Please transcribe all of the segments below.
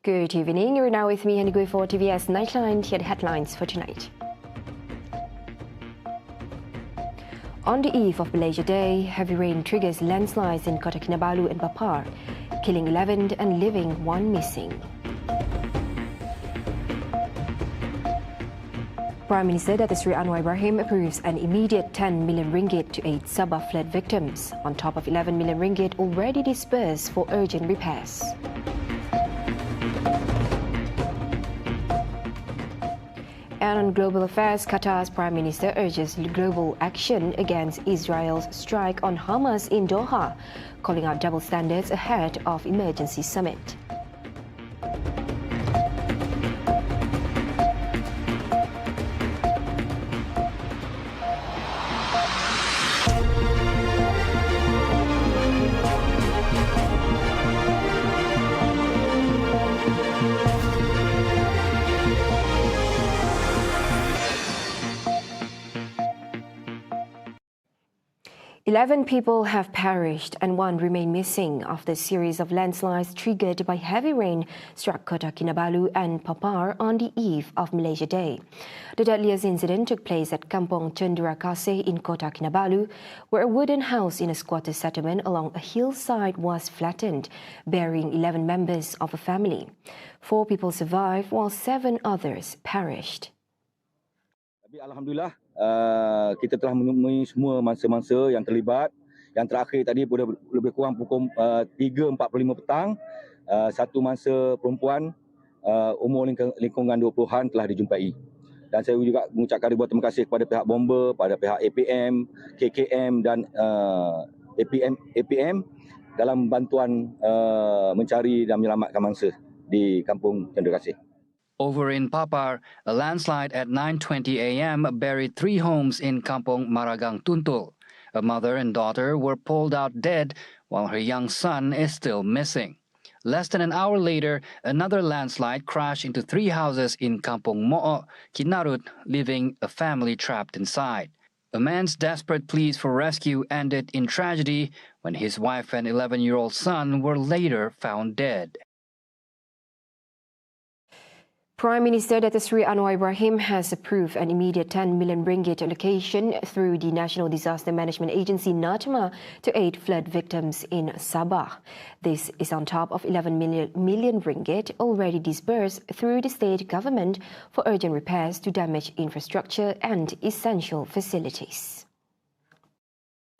Good evening. You're now with me, Henry for TVS Nightline. Here are the headlines for tonight. On the eve of Malaysia Day, heavy rain triggers landslides in Kota Kinabalu and Papar, killing 11 and leaving 1 missing. Prime Minister Datuk Seri Anwar Ibrahim approves an immediate 10 million ringgit to aid Sabah flood victims, on top of 11 million ringgit already disbursed for urgent repairs. And on global affairs, Qatar's Prime Minister urges global action against Israel's strike on Hamas in Doha, calling out double standards ahead of emergency summit. Eleven people have perished and 1 remain missing after a series of landslides triggered by heavy rain struck Kota Kinabalu and Papar on the eve of Malaysia Day. The deadliest incident took place at Kampong Cendera Kasih in Kota Kinabalu, where a wooden house in a squatter settlement along a hillside was flattened, burying 11 members of a family. 4 people survived while 7 others perished. Alhamdulillah, kita telah menemui semua mangsa-mangsa yang terlibat. Yang terakhir tadi lebih kurang pukul 3.45 petang, 1 mangsa perempuan umur lingkungan 20-an telah dijumpai. Dan saya juga mengucapkan ribuan terima kasih kepada pihak bomba, pada pihak APM, KKM dan APM dalam bantuan mencari dan menyelamatkan mangsa di Kampung Cendera Kasih. Over in Papar, a landslide at 9:20 a.m. buried 3 homes in Kampong Maragang Tuntul. A mother and daughter were pulled out dead, while her young son is still missing. Less than an hour later, another landslide crashed into 3 houses in Kampong Mo'o, Kinarut, leaving a family trapped inside. A man's desperate pleas for rescue ended in tragedy when his wife and 11-year-old son were later found dead. Prime Minister Datuk Seri Anwar Ibrahim has approved an immediate 10 million ringgit allocation through the National Disaster Management Agency NATMA to aid flood victims in Sabah. This is on top of 11 million ringgit already disbursed through the state government for urgent repairs to damaged infrastructure and essential facilities.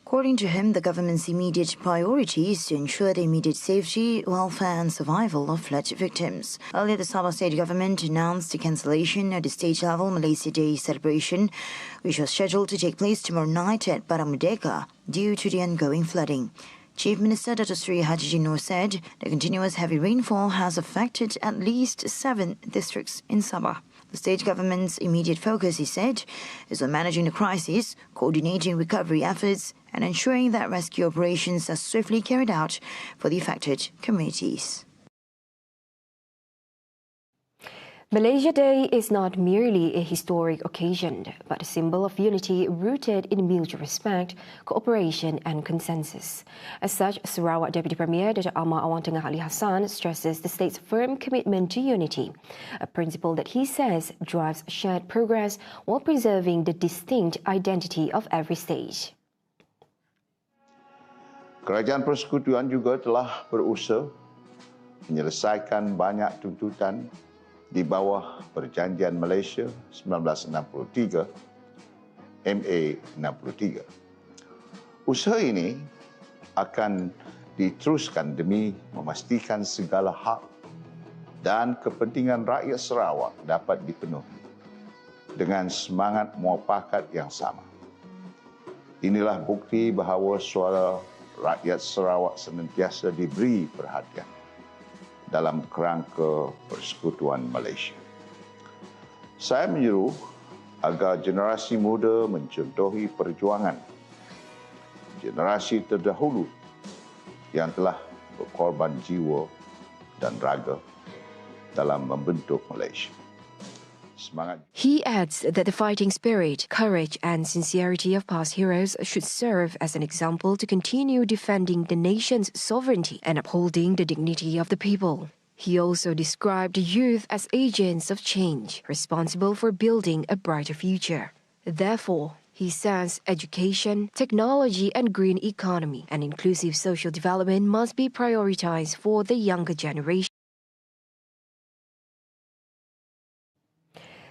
According to him, the government's immediate priority is to ensure the immediate safety, welfare and survival of flood victims. Earlier, the Sabah state government announced the cancellation of the state-level Malaysia Day celebration, which was scheduled to take place tomorrow night at Padang Merdeka due to the ongoing flooding. Chief Minister Datuk Seri Haji Nur said the continuous heavy rainfall has affected at least 7 districts in Sabah. The state government's immediate focus, he said, is on managing the crisis, coordinating recovery efforts, and ensuring that rescue operations are swiftly carried out for the affected communities. Malaysia Day is not merely a historic occasion, but a symbol of unity rooted in mutual respect, cooperation and consensus. As such, Sarawak Deputy Premier Dr. Amar Awang Tengah Ali Hassan stresses the state's firm commitment to unity, a principle that he says drives shared progress while preserving the distinct identity of every state. Kerajaan Persekutuan juga telah berusaha menyelesaikan banyak tuntutan di bawah Perjanjian Malaysia 1963, MA 63. Usaha ini akan diteruskan demi memastikan segala hak dan kepentingan rakyat Sarawak dapat dipenuhi dengan semangat muafakat yang sama. Inilah bukti bahawa suara rakyat Sarawak senantiasa diberi perhatian dalam kerangka Persekutuan Malaysia. Saya menyeru agar generasi muda mencontohi perjuangan generasi terdahulu yang telah berkorban jiwa dan raga dalam membentuk Malaysia. He adds that the fighting spirit, courage and sincerity of past heroes should serve as an example to continue defending the nation's sovereignty and upholding the dignity of the people. He also described the youth as agents of change, responsible for building a brighter future. Therefore, he says education, technology and green economy and inclusive social development must be prioritized for the younger generation.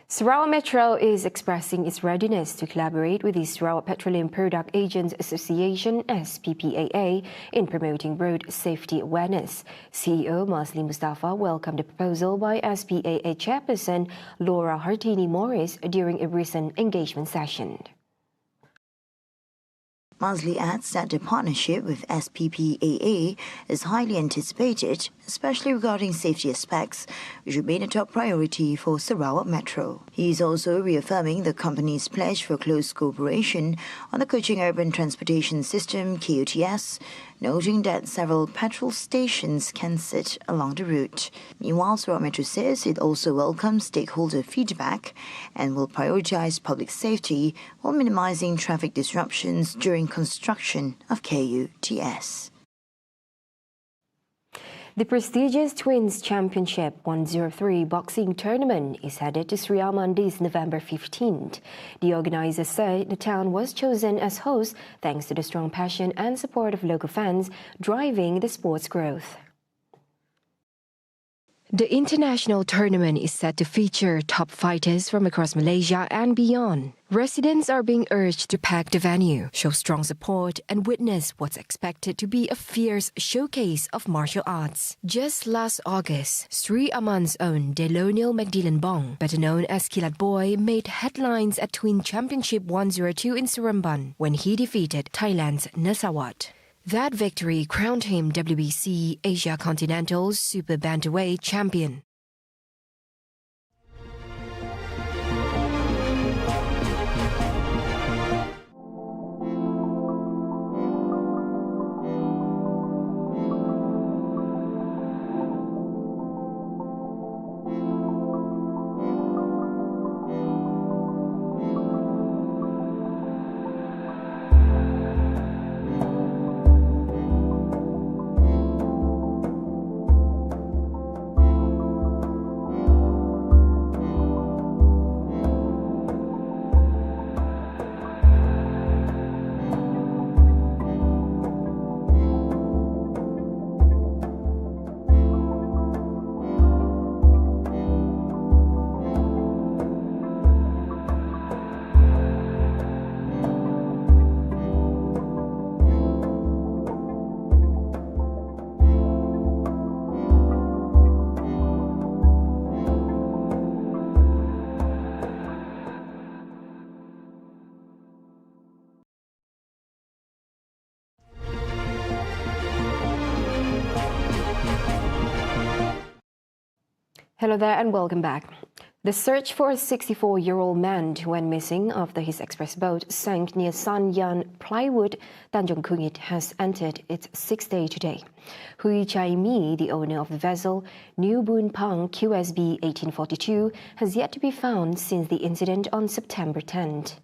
Sarawak Metro is expressing its readiness to collaborate with the Sarawak Petroleum Product Agents Association (SPPAA) in promoting road safety awareness. CEO Masli Mustafa welcomed the proposal by SPAA chairperson Laura Hartini Morris during a recent engagement session. Masli adds that the partnership with SPPAA is highly anticipated, especially regarding safety aspects, which remain a top priority for Sarawak Metro. He is also reaffirming the company's pledge for close cooperation on the Kuching Urban Transportation System (QATS), noting that several petrol stations can sit along the route. Meanwhile, Sarawak Metro says it also welcomes stakeholder feedback and will prioritize public safety while minimizing traffic disruptions during construction of QATS. The prestigious Twins Championship 103 boxing tournament is headed to Sri Aman this November 15th. The organizers say the town was chosen as host thanks to the strong passion and support of local fans driving the sport's growth. The international tournament is set to feature top fighters from across Malaysia and beyond. Residents are being urged to pack the venue, show strong support, and witness what's expected to be a fierce showcase of martial arts. Just last August, Sri Aman's own Deloniel McDillan Bong, better known as Kilat Boy, made headlines at Twin Championship 102 in Seremban when he defeated Thailand's Nasawat. That victory crowned him WBC Asia Continental Super Bantamweight champion. Hello there and welcome back. The search for a 64-year-old man who went missing after his express boat sank near San Yan Plywood, Tanjung Kungit, has entered its sixth day today. Hui Chai Mi, the owner of the vessel, New Boon Pang QSB 1842, has yet to be found since the incident on September 10th.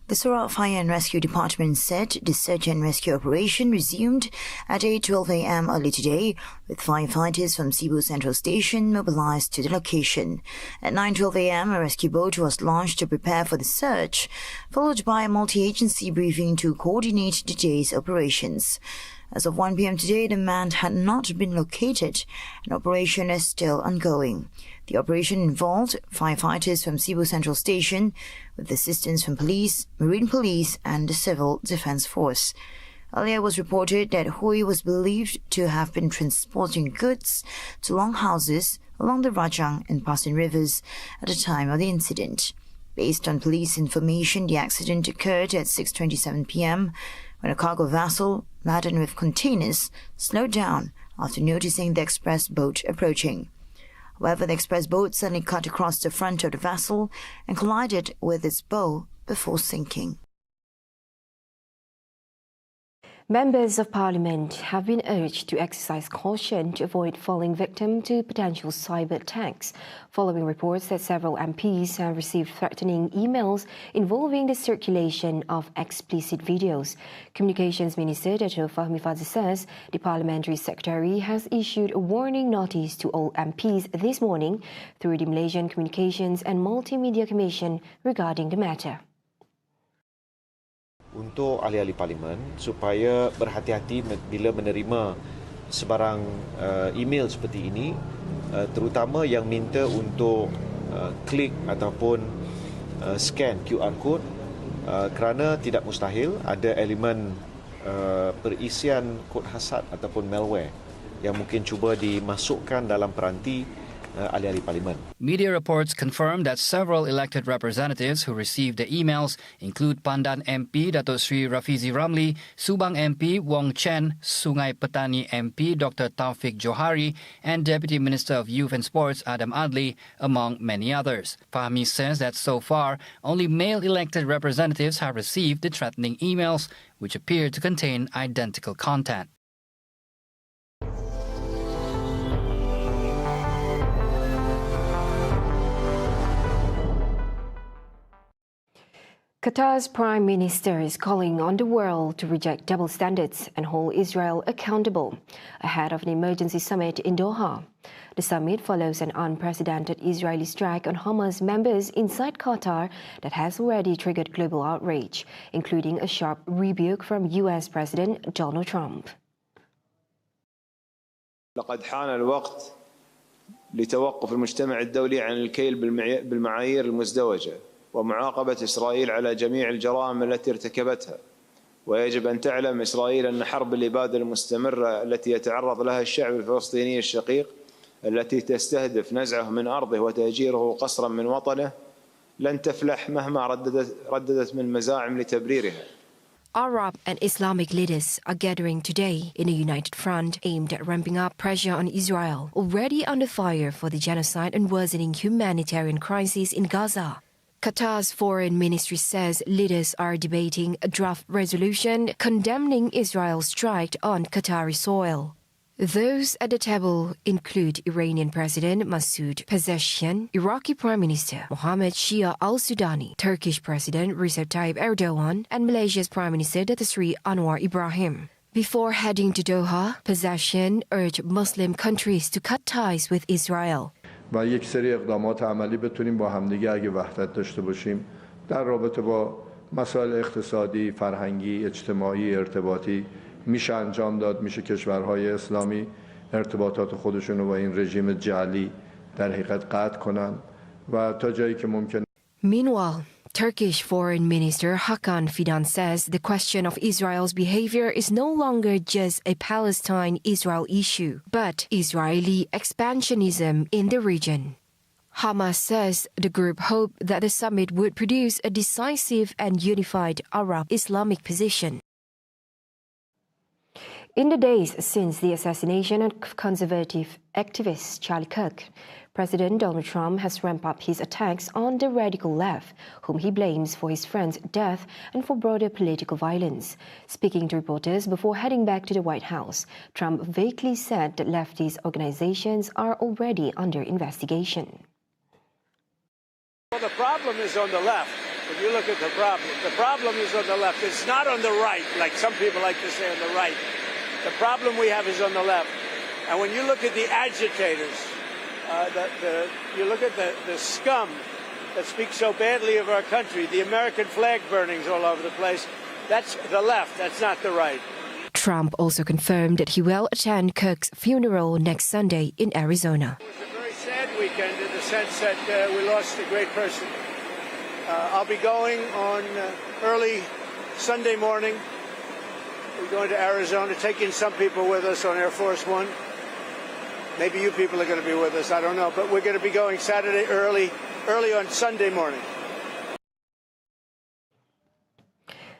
The Sarawak Fire and Rescue Department said the search and rescue operation resumed at 8:12 a.m. early today, with firefighters from Cebu Central Station mobilized to the location. At 9:12 a.m., a rescue boat was launched to prepare for the search, followed by a multi-agency briefing to coordinate the day's operations. As of 1 p.m. today, the man had not been located, and operation is still ongoing. The operation involved firefighters from Cebu Central Station, with assistance from police, marine police, and the Civil Defence Force. Earlier it was reported that Hui was believed to have been transporting goods to longhouses along the Rajang and Pasin rivers at the time of the incident. Based on police information, the accident occurred at 6:27 p.m. when a cargo vessel laden with containers slowed down after noticing the express boat approaching. However, the express boat suddenly cut across the front of the vessel and collided with its bow before sinking. Members of Parliament have been urged to exercise caution to avoid falling victim to potential cyber attacks, following reports that several MPs have received threatening emails involving the circulation of explicit videos. Communications Minister Dato' Fahmi Fadzil says the Parliamentary Secretary has issued a warning notice to all MPs this morning through the Malaysian Communications and Multimedia Commission regarding the matter. Untuk ahli-ahli parlimen supaya berhati-hati bila menerima sebarang email seperti ini, terutama yang minta untuk klik ataupun scan QR code, kerana tidak mustahil ada elemen perisian kod hasad ataupun malware yang mungkin cuba dimasukkan dalam peranti ahli-ahli parlimen. Media reports confirm that several elected representatives who received the emails include Pandan MP Datuk Sri Rafizi Ramli, Subang MP Wong Chen, Sungai Petani MP Dr. Taufik Johari, and Deputy Minister of Youth and Sports Adam Adli, among many others. Fahmi says that so far, only male elected representatives have received the threatening emails, which appear to contain identical content. Qatar's Prime Minister is calling on the world to reject double standards and hold Israel accountable ahead of an emergency summit in Doha. The summit follows an unprecedented Israeli strike on Hamas members inside Qatar that has already triggered global outrage, including a sharp rebuke from US President Donald Trump. لقد حان الوقت لتوقف المجتمع الدولي عن الكيل بالمعايير المزدوجة ومعاقبة إسرائيل على جميع الجرائم التي ارتكبتها. ويجب أن تعلم إسرائيل أن حرب الإبادة المستمرة التي يتعرض لها الشعب الفلسطيني الشقيق، التي تستهدف نزعه من أرضه وتهجيره قسرا من وطنه، لن تفلح مهما رددت من مزاعم لتبريرها. Arab and Islamic leaders are gathering today in a united front aimed at ramping up pressure on Israel, already under fire for the genocide and worsening humanitarian crisis in Gaza. Qatar's foreign ministry says leaders are debating a draft resolution condemning Israel's strike on Qatari soil. Those at the table include Iranian President Masoud Pezeshkian, Iraqi Prime Minister Mohammed Shia al-Sudani, Turkish President Recep Tayyip Erdogan, and Malaysia's Prime Minister Datuk Sri Anwar Ibrahim. Before heading to Doha, Pezeshkian urged Muslim countries to cut ties with Israel. و یک سری اقدامات عملی بتونیم با همدیگه اگه وحدت داشته باشیم در رابطه با مسائل اقتصادی، فرهنگی، اجتماعی، ارتباطی میشه انجام داد. میشه کشورهای اسلامی ارتباطات خودشون رو با این رژیم جعلی در حقیقت قطع کنن و تا جایی که ممکن. Meanwhile, Turkish Foreign Minister Hakan Fidan says the question of Israel's behavior is no longer just a Palestine-Israel issue, but Israeli expansionism in the region. Hamas says the group hoped that the summit would produce a decisive and unified Arab-Islamic position. In the days since the assassination of conservative activist Charlie Kirk, President Donald Trump has ramped up his attacks on the radical left, whom he blames for his friend's death and for broader political violence. Speaking to reporters before heading back to the White House, Trump vaguely said that leftist organizations are already under investigation. Well, the problem is on the left. If you look at the problem is on the left. It's not on the right, like some people like to say on the right. The problem we have is on the left. And when you look at the agitators, you look at the scum that speaks so badly of our country, the American flag burnings all over the place, that's the left, that's not the right. Trump also confirmed that he will attend Kirk's funeral next Sunday in Arizona. It was a very sad weekend in the sense that we lost a great person. I'll be going on early Sunday morning. We're going to Arizona, taking some people with us on Air Force One. Maybe you people are going to be with us, I don't know. But we're going to be going Saturday early on Sunday morning.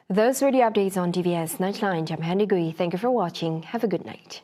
Those were the updates on TVS Nightline. I'm Handy Gui. Thank you for watching. Have a good night.